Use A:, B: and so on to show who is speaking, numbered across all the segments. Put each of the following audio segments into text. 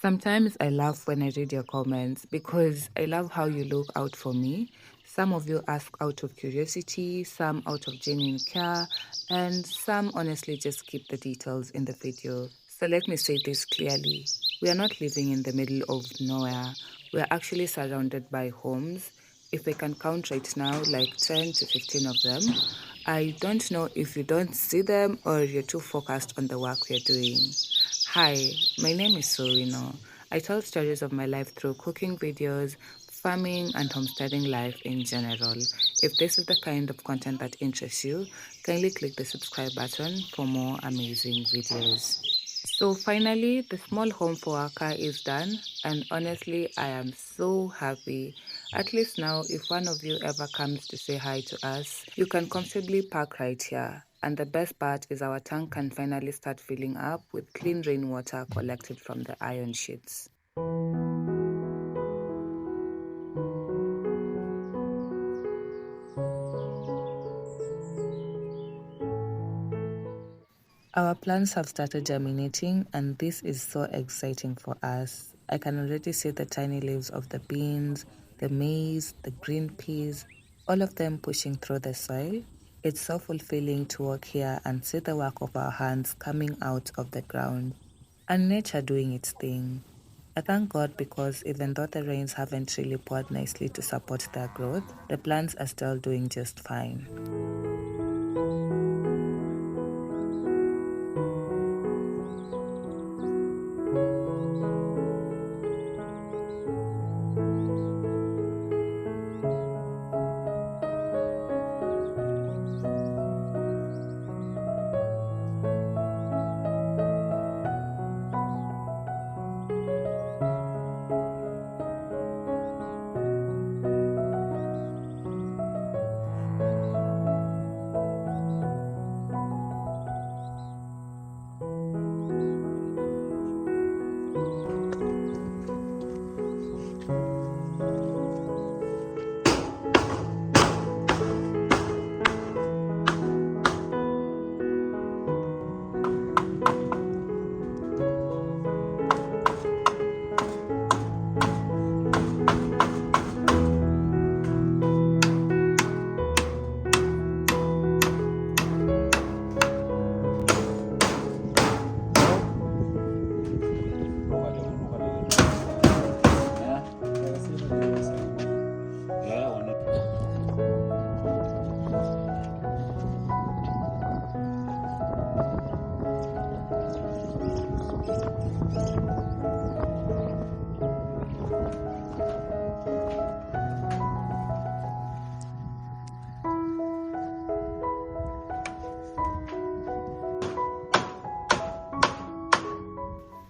A: Sometimes I laugh when I read your comments because I love how you look out for me. Some of you ask out of curiosity, some out of genuine care, and some honestly just keep the details in the video. So let me say this clearly. We are not living in the middle of nowhere. We are actually surrounded by homes. If I can count right now, like 10 to 15 of them. I don't know if you don't see them or you're too focused on the work we're doing. Hi, my name is Sorino. I tell stories of my life through cooking videos, farming, and homesteading life in general. If this is the kind of content that interests you, kindly click the subscribe button for more amazing videos. So finally, the small home for our car is done, and honestly, I am so happy. At least now, if one of you ever comes to say hi to us, you can comfortably park right here. And the best part is our tank can finally start filling up with clean rainwater collected from the iron sheets. Our plants have started germinating, and this is so exciting for us. I can already see the tiny leaves of the beans, the maize, the green peas, all of them pushing through the soil. It's so fulfilling to walk here and see the work of our hands coming out of the ground and nature doing its thing. I thank God because even though the rains haven't really poured nicely to support their growth, the plants are still doing just fine.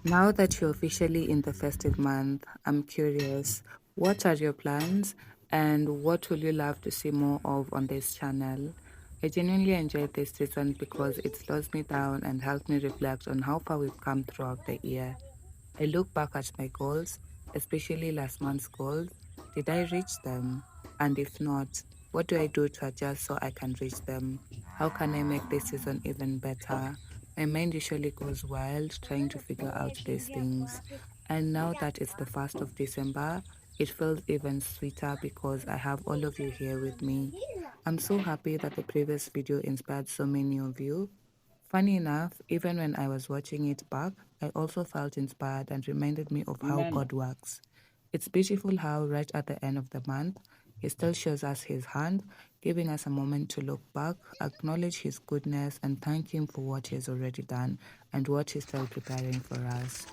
A: Now that you're officially in the festive month, I'm curious, what are your plans and what will you love to see more of on this channel? I genuinely enjoyed this season because it slows me down and helps me reflect on how far we've come throughout the year. I look back at my goals, especially last month's goals. Did I reach them? And if not, what do I do to adjust so I can reach them? How can I make this season even better? My mind usually goes wild trying to figure out these things. And now that it's the 1st of December, it feels even sweeter because I have all of you here with me. I'm so happy that the previous video inspired so many of you. Funny enough, even when I was watching it back, I also felt inspired and reminded me of how God works. It's beautiful how, right at the end of the month, He still shows us His hand, giving us a moment to look back, acknowledge His goodness, and thank Him for what He has already done and what He's still preparing for us.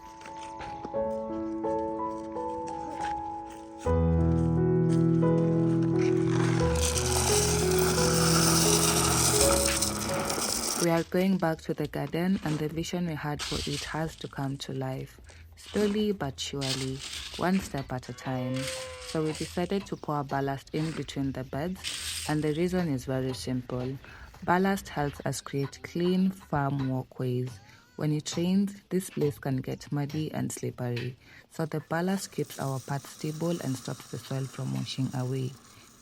A: We are going back to the garden, and the vision we had for it has to come to life, slowly but surely, one step at a time. So we decided to pour ballast in between the beds, and the reason is very simple. Ballast helps us create clean farm walkways. When it rains, this place can get muddy and slippery, so the ballast keeps our path stable and stops the soil from washing away.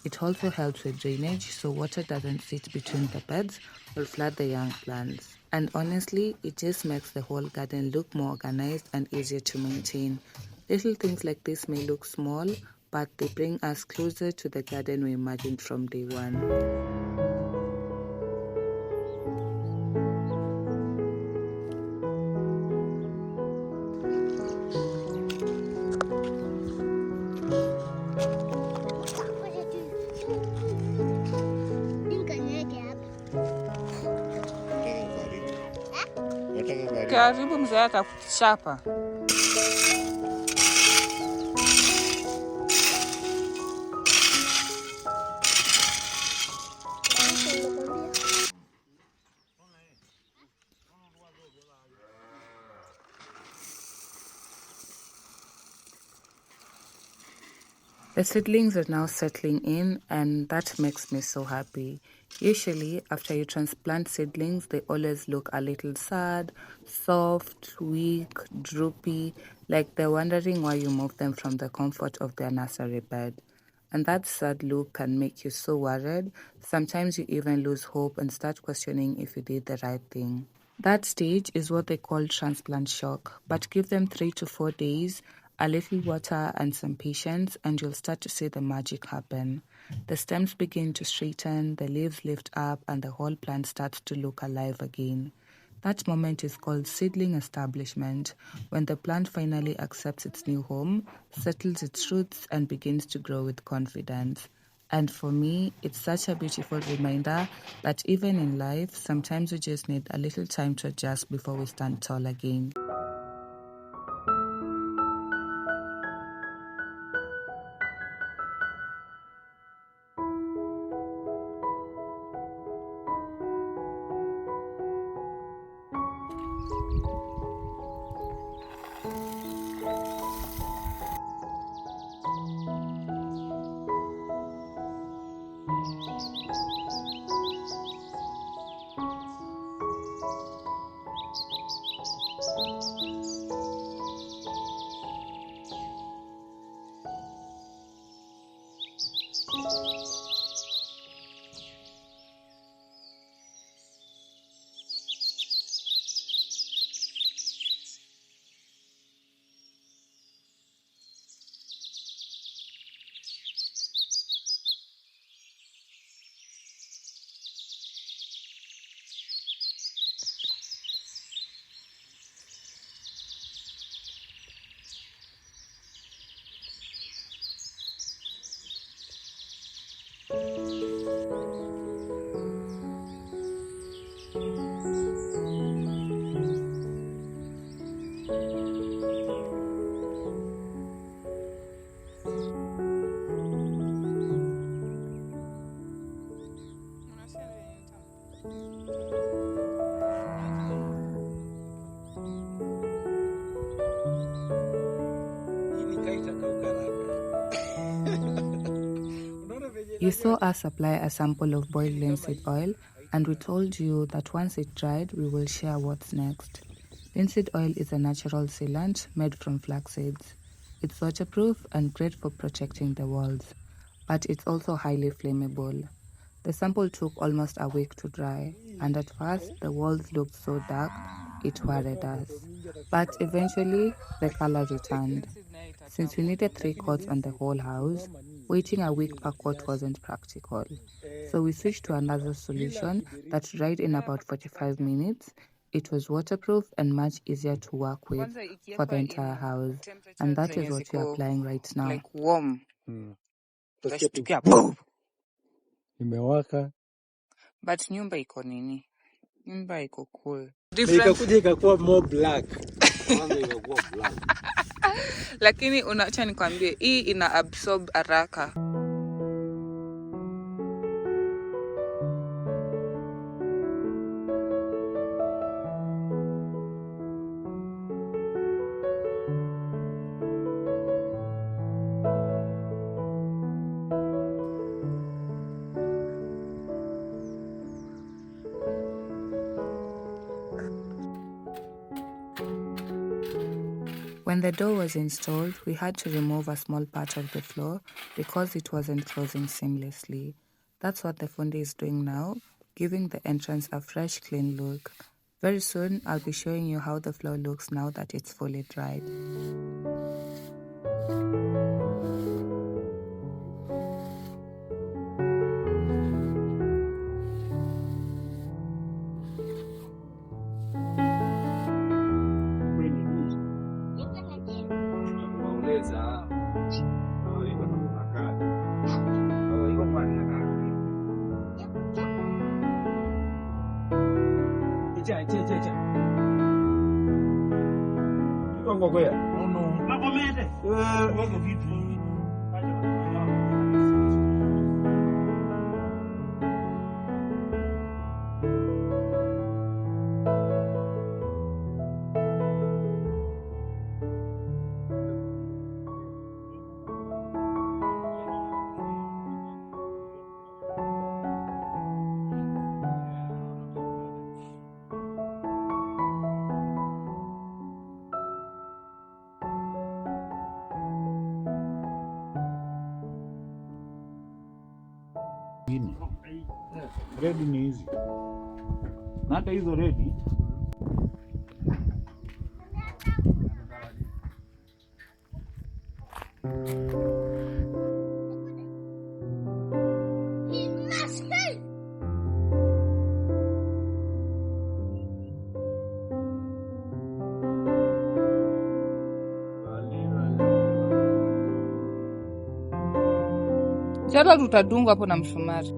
A: It also helps with drainage so water doesn't sit between the beds or flood the young plants. And honestly, it just makes the whole garden look more organized and easier to maintain. Little things like this may look small, but they bring us closer to the garden we imagined from day one.
B: Karibu mzee atakuchapa.
A: The seedlings are now settling in, and that makes me so happy. Usually, after you transplant seedlings, they always look a little sad, soft, weak, droopy, like they're wondering why you moved them from the comfort of their nursery bed. And that sad look can make you so worried. Sometimes you even lose hope and start questioning if you did the right thing. That stage is what they call transplant shock, but give them 3 to 4 days, a little water, and some patience, and you'll start to see the magic happen. The stems begin to straighten, the leaves lift up, and the whole plant starts to look alive again. That moment is called seedling establishment, when the plant finally accepts its new home, settles its roots, and begins to grow with confidence. And for me, it's such a beautiful reminder that even in life, sometimes we just need a little time to adjust before we stand tall again. You saw us apply a sample of boiled linseed oil, and we told you that once it dried, we will share what's next. Linseed oil is a natural sealant made from flax seeds. It's waterproof and great for protecting the walls, but it's also highly flammable. The sample took almost a week to dry, and at first the walls looked so dark it worried us. But eventually the color returned. Since we needed 3 coats on the whole house, waiting a week per coat wasn't practical. So we switched to another solution that dried in about 45 minutes. It was waterproof and much easier to work with for the entire house. And that is what we're applying right now.
B: Like warm. Utasikia boom.
C: Imewaka.
B: But nyumba iko nini? Nyumba iko cool.
C: Ikakuja ikakuwa more black. Kwanza ikakuwa black.
B: Lakini unaacha nikwambie hii ina absorb haraka.
A: When the door was installed, we had to remove a small part of the floor because it wasn't closing seamlessly. That's what the fundi is doing now, giving the entrance a fresh, clean look. Very soon, I'll be showing you how the floor looks now that it's fully dried.
D: Redi ni hizi na hata hizo redi
B: Hata tutadunga hapo na msumari.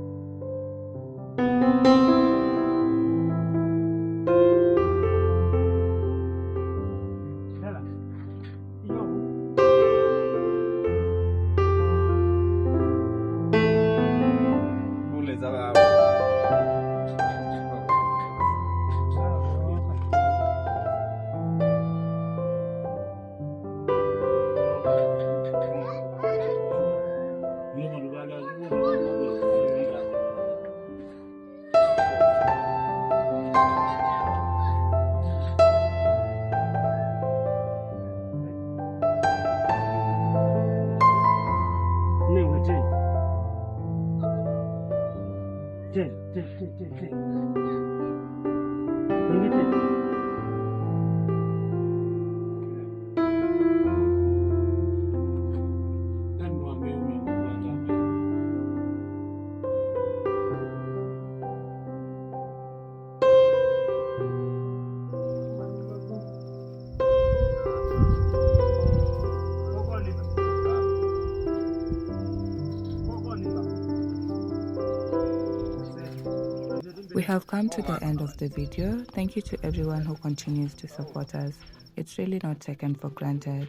A: We have come to the end of the video. Thank you to everyone who continues to support us. It's really not taken for granted.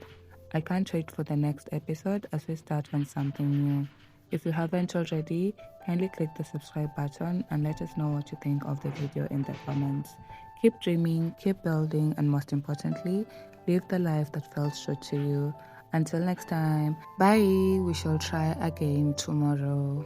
A: I can't wait for the next episode as we start on something new. If you haven't already, kindly click the subscribe button and let us know what you think of the video in the comments. Keep dreaming, keep building, and most importantly, live the life that feels true to you. Until next time, bye. We shall try again tomorrow.